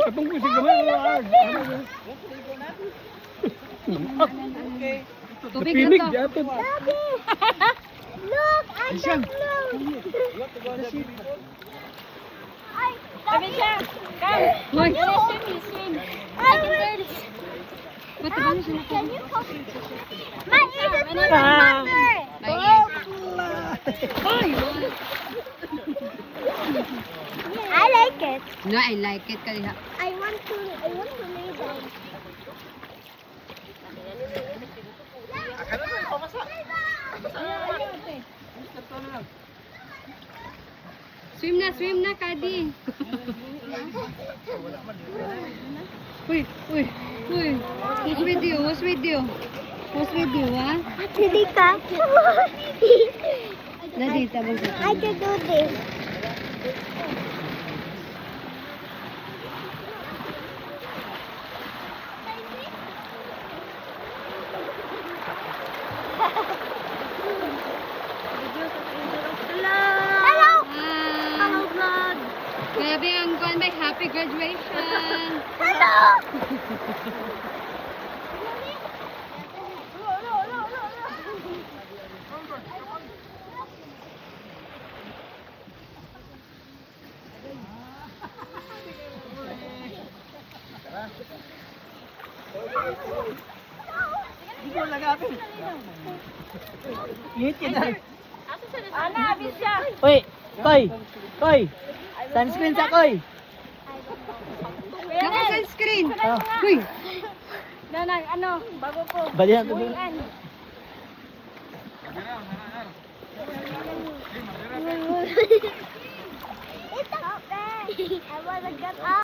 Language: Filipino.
Katong ko si gamay. Tubig Pinig na to. yatod. Look, I Ayan. don't know. Sabi siya, come. Hoy. Swim. I can barely swim. Ba't ba siya na Can you come? My ears is full of Ah. water. Ay! I like it. No, I like it kaya. I want to lay down. Swim na, Kadi. Uy. Who's with you, ha? Hindi ka? Nadita ba siya? I can do this. Hello! Hello, vlog. Grabe ang kuwan ba? Happy graduation! Hello! Ana, abis siya. Uy, Koy. Sunscreen sa Koy. Naka-sunscreen! Uy! Nanay, ano, bago po. Balihan ko dun. Uwian. It's okay. I wanna get up.